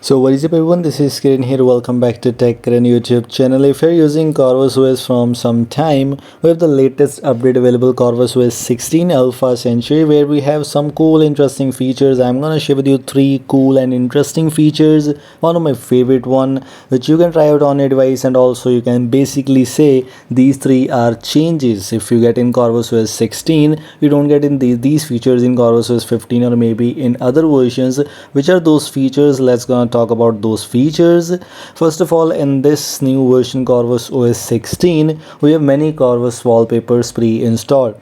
So what is up everyone, this is Kiran here. Welcome back to Tech Kiran YouTube channel. If you're using Corvus OS from some time, we have the latest update available, Corvus OS 16 Alpha Century, where we have some cool interesting features. I'm gonna share with you 3 cool and interesting features. One of my favorite one which you can try out on your device, and also you can basically say these 3 are changes. If you get in Corvus OS 16, you don't get in these features in Corvus OS 15 or maybe in other versions. Which are those features? Let's gonna talk about those features. First of all, in this new version Corvus OS 16, we have many Corvus wallpapers pre-installed.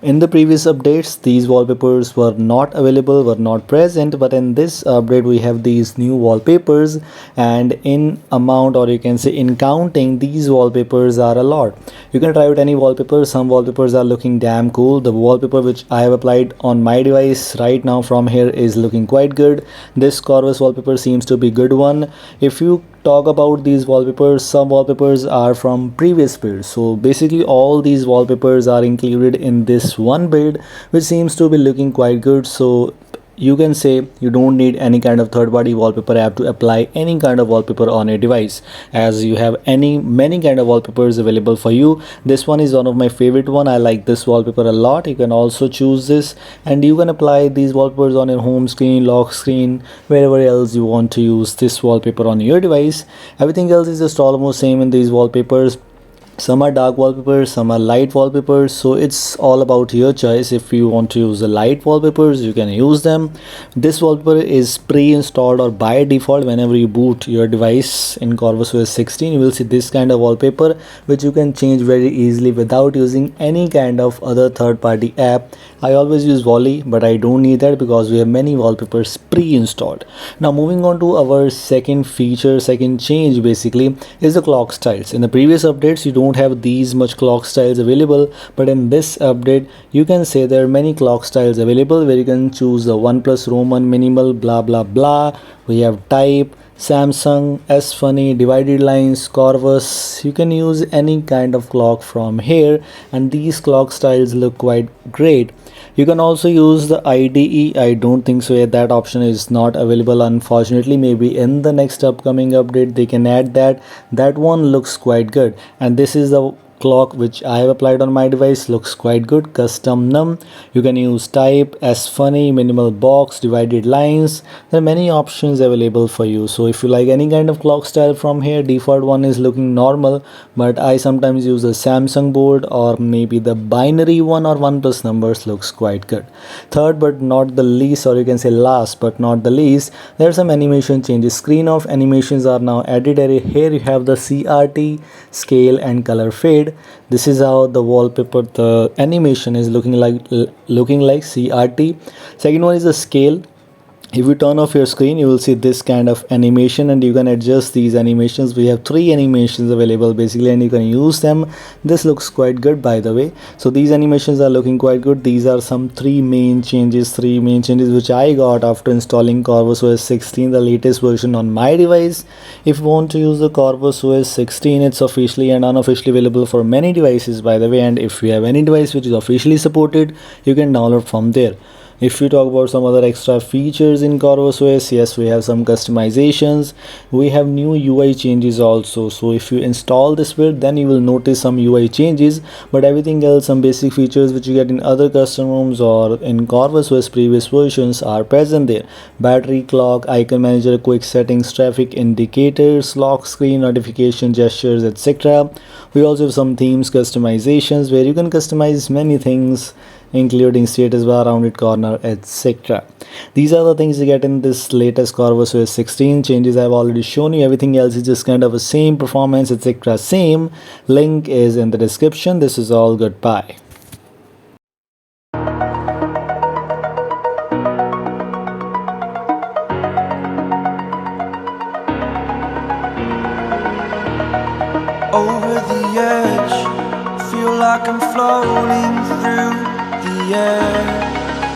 In the previous updates, these wallpapers were not available, were not present, but in this update we have these new wallpapers, and in amount, or you can say in counting, these wallpapers are a lot. You can try out any wallpaper. Some wallpapers are looking damn cool. The wallpaper which I have applied on my device right now from here is looking quite good. This Corvus wallpaper seems to be good one. If you talk about these wallpapers, some wallpapers are from previous builds, so basically all these wallpapers are included in this one build, which seems to be looking quite good. So you can say you don't need any kind of third-party wallpaper app to apply any kind of wallpaper on a device, as you have many kind of wallpapers available for you. This one is one of my favorite one. I like this wallpaper a lot. You can also choose this and you can apply these wallpapers on your home screen, lock screen, wherever else you want to use this wallpaper on your device. Everything else is just almost same in these wallpapers. Some are dark wallpapers, some are light wallpapers, so it's all about your choice. If you want to use the light wallpapers, you can use them. This wallpaper is pre-installed or by default. Whenever you boot your device in Corvus OS 16, you will see this kind of wallpaper, which you can change very easily without using any kind of other third-party app. I always use Wally, but I don't need that because we have many wallpapers pre-installed. Now moving on to our second feature, second change basically, is the clock styles. In the previous updates, you don't have these much clock styles available, but in this update you can say there are many clock styles available, where you can choose the OnePlus Roman, minimal, blah blah blah. We have type, Samsung, S Funny, divided lines, Corvus. You can use any kind of clock from here, and these clock styles look quite great. You can also use the IDE. I don't think so yet, that option is not available unfortunately. Maybe in the next upcoming update they can add that. That one looks quite good, and this is the clock which I have applied on my device. Looks quite good. Custom num. You can use type, S Funny, minimal box, divided lines. There are many options available for you. So if you like any kind of clock style from here, default one is looking normal, but I sometimes use the Samsung board or maybe the binary one or OnePlus numbers. Looks quite good. Third but not the least, or you can say last but not the least, there are some animation changes. Screen off animations are now added. Here you have the CRT, scale and color fade. This is how the wallpaper, the animation is looking like CRT. Second one is the scale. If you turn off your screen, you will see this kind of animation, and you can adjust these animations. We have 3 animations available basically, and you can use them. This looks quite good, by the way. So these animations are looking quite good. These are some 3 main changes which I got after installing Corvus OS 16, the latest version on my device. If you want to use the Corvus OS 16, it's officially and unofficially available for many devices, by the way, and if you have any device which is officially supported, you can download from there. If you talk about some other extra features in Corvus OS, yes, we have some customizations. We have new UI changes also. So if you install this build, then you will notice some UI changes, but everything else, some basic features which you get in other custom ROMs or in Corvus OS previous versions, are present there. Battery, clock, icon manager, quick settings, traffic indicators, lock screen, notification, gestures, etc. We also have some themes customizations, where you can customize many things, including status bar, rounded corner, etc. These are the things you get in this latest Corvus OS 16. Changes I've already shown you. Everything else is just kind of the same performance, etc. Same. Link is in the description. This is all. Goodbye. Over the edge, feel like I'm floating through the air.